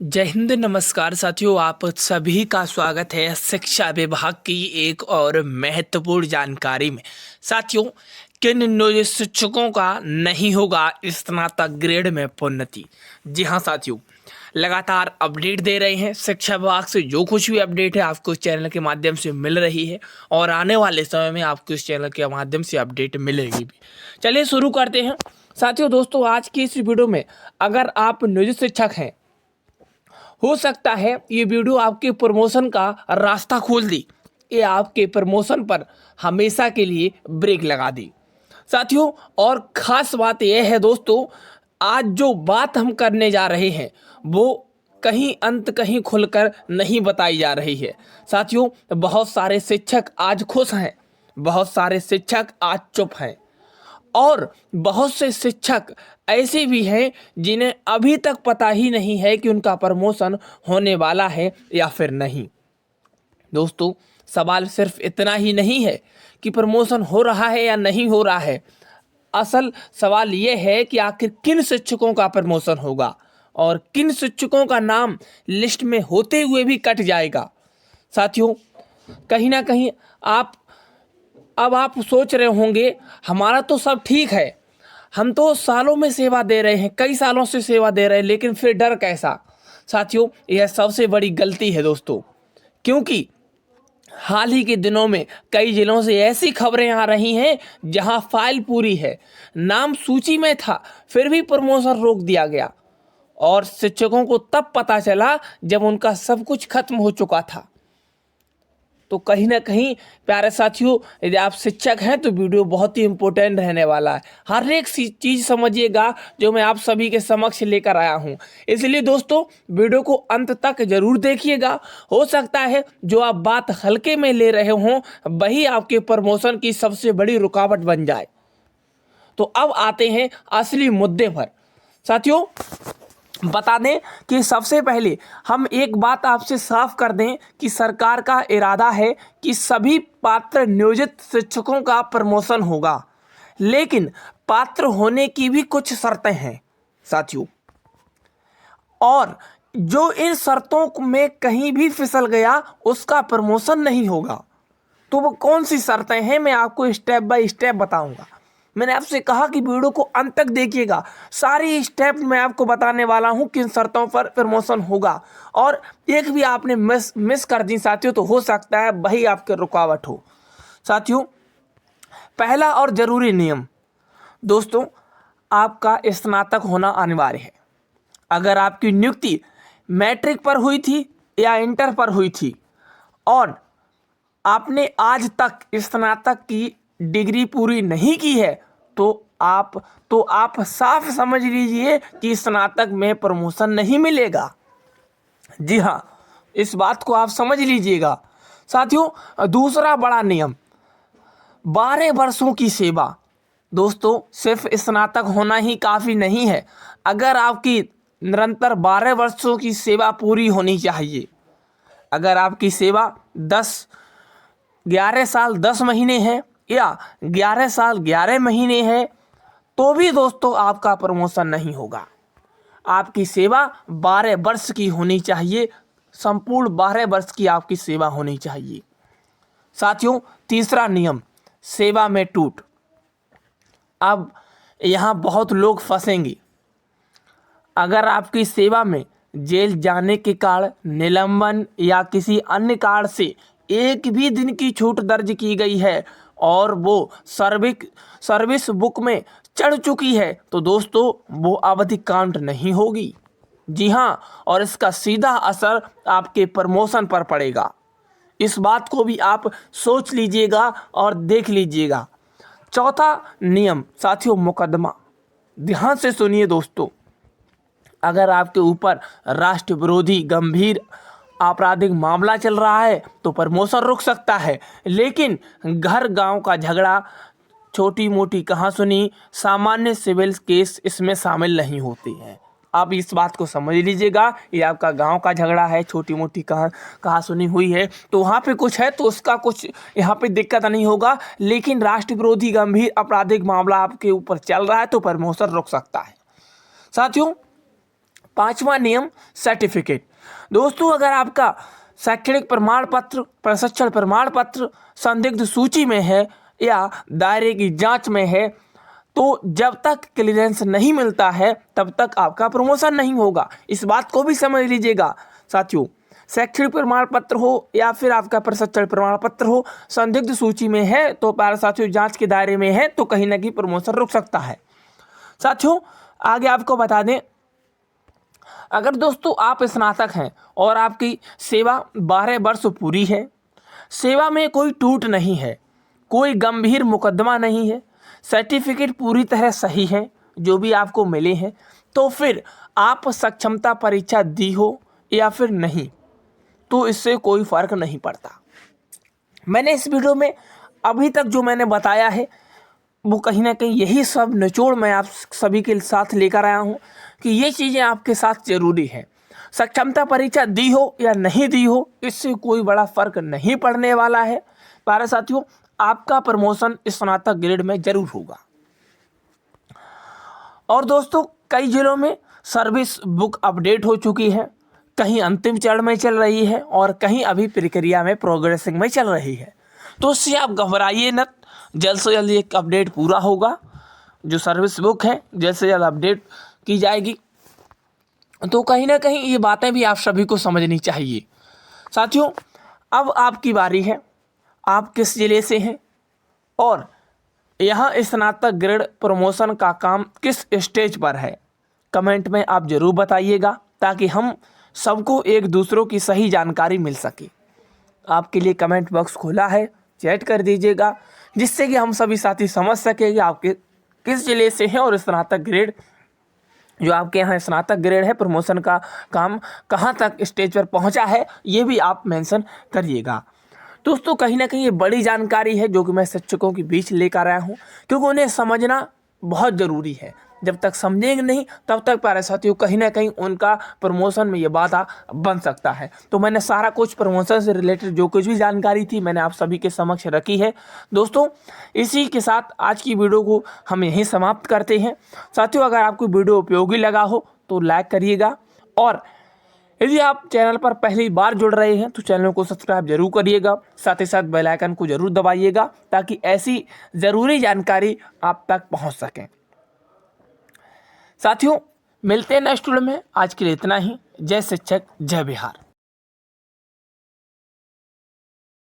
जय हिंद, नमस्कार साथियों। आप सभी का स्वागत है शिक्षा विभाग की एक और महत्वपूर्ण जानकारी में। साथियों, किन नियोजित शिक्षकों का नहीं होगा स्नातक ग्रेड में प्रोन्नति। जी हाँ साथियों, लगातार अपडेट दे रहे हैं शिक्षा विभाग से। जो कुछ भी अपडेट है आपको इस चैनल के माध्यम से मिल रही है और आने वाले समय में आपको इस चैनल के माध्यम से अपडेट मिलेगी भी। चलिए शुरू करते हैं साथियों। दोस्तों, आज की इस वीडियो में अगर आप नियोजित शिक्षक हैं, हो सकता है ये वीडियो आपके प्रमोशन का रास्ता खोल दी, ये आपके प्रमोशन पर हमेशा के लिए ब्रेक लगा दी साथियों। और ख़ास बात यह है दोस्तों, आज जो बात हम करने जा रहे हैं वो कहीं अंत कहीं खुलकर नहीं बताई जा रही है साथियों। बहुत सारे शिक्षक आज खुश हैं, बहुत सारे शिक्षक आज चुप हैं और बहुत से शिक्षक ऐसे भी हैं जिन्हें अभी तक पता ही नहीं है कि उनका प्रमोशन होने वाला है या फिर नहीं। दोस्तों, सवाल सिर्फ इतना ही नहीं है कि प्रमोशन हो रहा है या नहीं हो रहा है। असल सवाल ये है कि आखिर किन शिक्षकों का प्रमोशन होगा और किन शिक्षकों का नाम लिस्ट में होते हुए भी कट जाएगा। साथियों, कहीं ना कहीं अब आप सोच रहे होंगे हमारा तो सब ठीक है, हम तो सालों में सेवा दे रहे हैं, कई सालों से सेवा दे रहे हैं, लेकिन फिर डर कैसा। साथियों, यह सबसे बड़ी गलती है दोस्तों, क्योंकि हाल ही के दिनों में कई जिलों से ऐसी खबरें आ रही हैं जहां फाइल पूरी है, नाम सूची में था, फिर भी प्रमोशन रोक दिया गया और शिक्षकों को तब पता चला जब उनका सब कुछ खत्म हो चुका था। तो कहीं ना कहीं प्यारे साथियों, यदि आप शिक्षक हैं तो वीडियो बहुत ही इम्पोर्टेंट रहने वाला है। हर एक चीज़ समझिएगा जो मैं आप सभी के समक्ष लेकर आया हूं। इसलिए दोस्तों, वीडियो को अंत तक जरूर देखिएगा। हो सकता है जो आप बात हल्के में ले रहे हों वही आपके प्रमोशन की सबसे बड़ी रुकावट बन जाए। तो अब आते हैं असली मुद्दे पर। साथियों, बता दें कि सबसे पहले हम एक बात आपसे साफ कर दें कि सरकार का इरादा है कि सभी पात्र नियोजित शिक्षकों का प्रमोशन होगा, लेकिन पात्र होने की भी कुछ शर्तें हैं साथियों। और जो इन शर्तों में कहीं भी फिसल गया उसका प्रमोशन नहीं होगा। तो वो कौन सी शर्तें हैं मैं आपको स्टेप बाय स्टेप बताऊंगा। मैंने आपसे कहा कि वीडियो को अंत तक देखिएगा, सारी स्टेप मैं आपको बताने वाला हूं किन शर्तों पर प्रमोशन होगा। और एक भी आपने मिस कर दी साथियों तो हो सकता है वही आपके रुकावट हो। साथियों, पहला और जरूरी नियम दोस्तों, आपका स्नातक होना अनिवार्य है। अगर आपकी नियुक्ति मैट्रिक पर हुई थी या इंटर पर हुई थी और आपने आज तक स्नातक की डिग्री पूरी नहीं की है तो आप साफ समझ लीजिए कि स्नातक में प्रमोशन नहीं मिलेगा। जी हाँ, इस बात को आप समझ लीजिएगा। साथियों, दूसरा बड़ा नियम 12 वर्षों की सेवा। दोस्तों, सिर्फ स्नातक होना ही काफ़ी नहीं है, अगर आपकी निरंतर 12 वर्षों की सेवा पूरी होनी चाहिए। अगर आपकी सेवा 11 साल 10 महीने है या 11 साल 11 महीने है तो भी दोस्तों आपका प्रमोशन नहीं होगा। आपकी सेवा 12 वर्ष की होनी चाहिए, संपूर्ण 12 वर्ष की आपकी सेवा होनी चाहिए। साथियों, तीसरा नियम, सेवा में टूट। अब यहाँ बहुत लोग फंसेंगे। अगर आपकी सेवा में जेल जाने के कारण, निलंबन या किसी अन्य कारण से एक भी दिन की छूट दर्ज की गई है और वो सर्विस बुक में चढ़ चुकी है तो दोस्तों वो अवधि काउंट नहीं होगी। जी हाँ, और इसका सीधा असर आपके प्रमोशन पर पड़ेगा। इस बात को भी आप सोच लीजिएगा और देख लीजिएगा। चौथा नियम साथियों, मुकदमा। ध्यान से सुनिए दोस्तों, अगर आपके ऊपर राष्ट्र विरोधी गंभीर आपराधिक मामला चल रहा है तो प्रमोशन रुक सकता है, लेकिन घर गांव का झगड़ा, छोटी मोटी कहासुनी, सामान्य सिविल केस इसमें शामिल नहीं होते हैं। आप इस बात को समझ लीजिएगा। ये आपका गांव का झगड़ा है, छोटी मोटी कहासुनी हुई है तो वहाँ पे कुछ है तो उसका कुछ यहाँ पे दिक्कत नहीं होगा, लेकिन राष्ट्र विरोधी गंभीर आपराधिक मामला आपके ऊपर चल रहा है तो प्रमोशन रुक सकता है। साथियों, 5वां नियम सर्टिफिकेट। दोस्तों, अगर आपका शैक्षणिक प्रमाण पत्र, प्रशिक्षण प्रमाण पत्र संदिग्ध सूची में है या दायरे की जांच में है, तो जब तक क्लियरेंस नहीं मिलता है तब तक आपका प्रमोशन नहीं होगा। इस बात को भी समझ लीजिएगा साथियों। शैक्षणिक प्रमाण पत्र हो या फिर आपका प्रशिक्षण प्रमाण पत्र हो, संदिग्ध सूची में है तो प्यारे साथियों जांच के दायरे में है तो कहीं ना कहीं प्रमोशन रुक सकता है। साथियों, आगे आपको बता दें, अगर दोस्तों आप स्नातक हैं और आपकी सेवा 12 वर्ष पूरी है, सेवा में कोई टूट नहीं है, कोई गंभीर मुकदमा नहीं है, सर्टिफिकेट पूरी तरह सही है जो भी आपको मिले हैं, तो फिर आप सक्षमता परीक्षा दी हो या फिर नहीं, तो इससे कोई फर्क नहीं पड़ता। मैंने इस वीडियो में अभी तक जो मैंने बताया है वो कहीं ना कहीं यही सब निचोड़ मैं आप सभी के साथ लेकर आया हूँ कि ये चीज़ें आपके साथ जरूरी है। सक्षमता परीक्षा दी हो या नहीं दी हो, इससे कोई बड़ा फर्क नहीं पड़ने वाला है। प्यारे साथियों, आपका प्रमोशन स्नातक ग्रेड में जरूर होगा। और दोस्तों, कई जिलों में सर्विस बुक अपडेट हो चुकी है, कहीं अंतिम चरण में चल रही है और कहीं अभी प्रक्रिया में प्रोग्रेसिंग में चल रही है। तो उससे आप घबराइए न, जल्द से जल्द एक अपडेट पूरा होगा। जो सर्विस बुक है जल्द से जल्द अपडेट की जाएगी। तो कहीं ना कहीं ये बातें भी आप सभी को समझनी चाहिए। साथियों, अब आपकी बारी है। आप किस जिले से हैं और यहाँ स्नातक ग्रेड प्रमोशन का काम किस स्टेज पर है, कमेंट में आप जरूर बताइएगा ताकि हम सबको एक दूसरों की सही जानकारी मिल सके। आपके लिए कमेंट बॉक्स खुला है, चैट कर दीजिएगा जिससे कि हम सभी साथी समझ सकें कि आपके किस जिले से हैं और स्नातक ग्रेड जो आपके यहाँ स्नातक ग्रेड है प्रमोशन का काम कहाँ तक स्टेज पर पहुँचा है, ये भी आप मेंशन करिएगा। दोस्तों, कहीं ना कहीं ये बड़ी जानकारी है जो कि मैं शिक्षकों के बीच लेकर आया हूँ, क्योंकि उन्हें समझना बहुत ज़रूरी है। जब तक समझेंगे नहीं तब तक प्यारे साथियों कहीं ना कहीं उनका प्रमोशन में ये बाधा बन सकता है। तो मैंने सारा कुछ प्रमोशन से रिलेटेड जो कुछ भी जानकारी थी मैंने आप सभी के समक्ष रखी है। दोस्तों, इसी के साथ आज की वीडियो को हम यहीं समाप्त करते हैं। साथियों, अगर आपको वीडियो उपयोगी लगा हो तो लाइक करिएगा और यदि आप चैनल पर पहली बार जुड़ रहे हैं तो चैनल को सब्सक्राइब जरूर करिएगा, साथ ही साथ बेल आइकन को जरूर दबाइएगा ताकि ऐसी ज़रूरी जानकारी आप तक पहुंच सकें। साथियों, मिलते हैं नेक्स्ट वीडियो में। आज के लिए इतना ही। जय शिक्षक, जय बिहार।